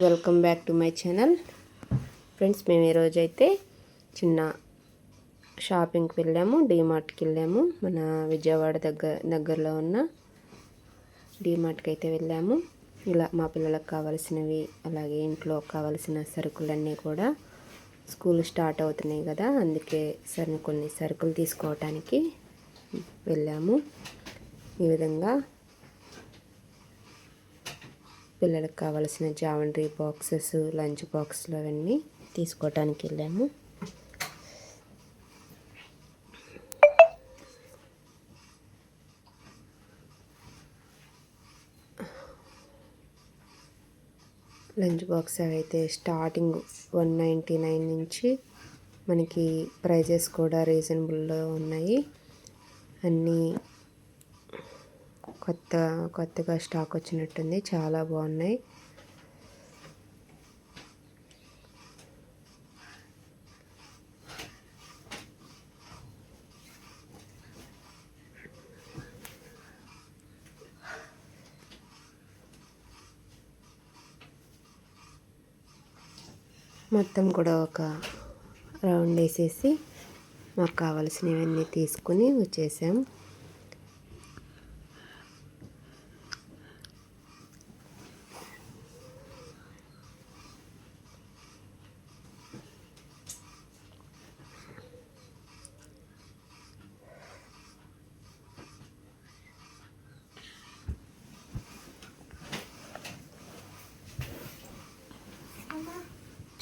Welcome back to my channel friends. మేము ఈరోజు అయితే చిన్న షాపింగ్కి వెళ్ళాము, డీమార్ట్కి వెళ్ళాము. మన విజయవాడ దగ్గరలో ఉన్న డీమార్ట్కి అయితే వెళ్ళాము. ఇలా మా పిల్లలకు కావాల్సినవి, అలాగే ఇంట్లో కావాల్సిన సరుకులన్నీ కూడా స్కూల్ స్టార్ట్ అవుతున్నాయి కదా, అందుకే కొన్ని సరుకులు తీసుకోవటానికి వెళ్ళాము. ఈ విధంగా పిల్లలకు కావాల్సిన జామెంట్రీ బాక్సెస్, లంచ్ బాక్సులు అవన్నీ తీసుకోవటానికి వెళ్ళాము. లంచ్ బాక్స్ అయితే స్టార్టింగ్ 199 నుంచి మనకి ప్రైజెస్ కూడా రీజనబుల్లో ఉన్నాయి. అన్నీ కొత్తగా స్టాక్ వచ్చినట్టుంది, చాలా బాగున్నాయి. మొత్తం కూడా ఒక రౌండ్ వేసేసి మాకు కావాల్సినవన్నీ తీసుకుని వచ్చేసాం.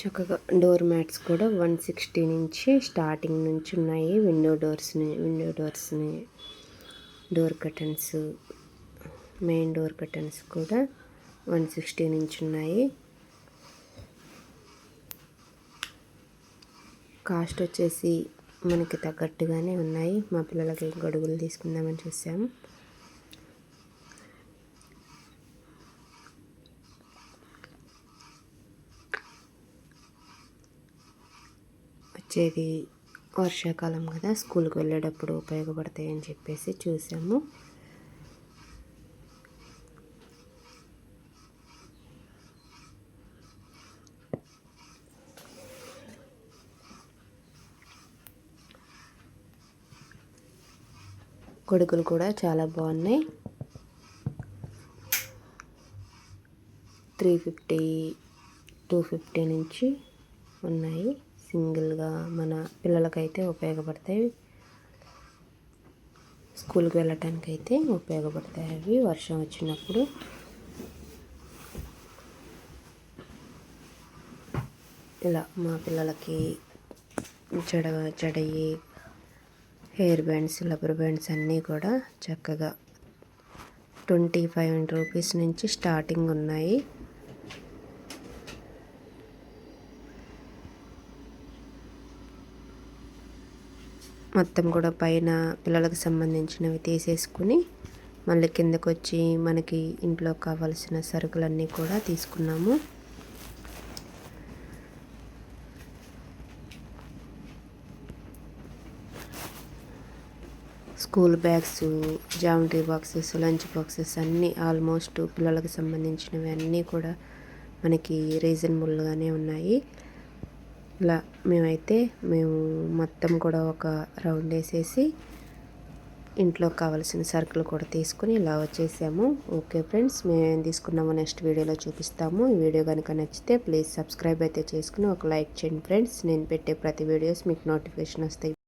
చక్కగా డోర్ మ్యాట్స్ కూడా 160 నుంచి స్టార్టింగ్ నుంచి ఉన్నాయి. విండో డోర్స్ని door curtains, main door curtains కూడా 160 నుంచి ఉన్నాయి. కాస్ట్ వచ్చేసి మనకి తగ్గట్టుగానే ఉన్నాయి. మా పిల్లలకి గొడుగులు తీసుకుందామని చూసాము. వచ్చేది వర్షాకాలం కదా, స్కూల్కి వెళ్ళేటప్పుడు ఉపయోగపడతాయని చెప్పేసి చూసాము. గొడుగులు కూడా చాలా బాగున్నాయి. 350, 250 నుంచి ఉన్నాయి. సింగిల్గా మన పిల్లలకైతే ఉపయోగపడతాయి, స్కూల్కి వెళ్ళటానికి అయితే ఉపయోగపడతాయి. అవి వర్షం వచ్చినప్పుడు ఇలా మా పిల్లలకి జడయి, హెయిర్ బ్యాండ్స్, రబ్బర్ బ్యాండ్స్ అన్నీ కూడా చక్కగా 25 రూపీస్ నుంచి స్టార్టింగ్ ఉన్నాయి. మొత్తం కూడా పైన పిల్లలకు సంబంధించినవి తీసేసుకుని మళ్ళీ కిందకు వచ్చి మనకి ఇంట్లో కావాల్సిన సరుకులన్నీ కూడా తీసుకున్నాము. School bags, geometry boxes, lunch boxes అన్నీ ఆల్మోస్ట్ పిల్లలకు సంబంధించినవి అన్నీ కూడా మనకి రీజనబుల్గానే ఉన్నాయి. ఇలా మేము మొత్తం కూడా ఒక రౌండ్ వేసేసి ఇంట్లో కావాల్సిన సరుకులు కూడా తీసుకుని ఇలా వచ్చేసాము. ఓకే ఫ్రెండ్స్, మేమేం తీసుకున్నామో నెక్స్ట్ వీడియోలో చూపిస్తాము. ఈ వీడియో కనుక నచ్చితే ప్లీజ్ సబ్స్క్రైబ్ అయితే చేసుకుని ఒక లైక్ చేయండి ఫ్రెండ్స్. నేను పెట్టే ప్రతి వీడియోస్ మీకు నోటిఫికేషన్ వస్తాయి.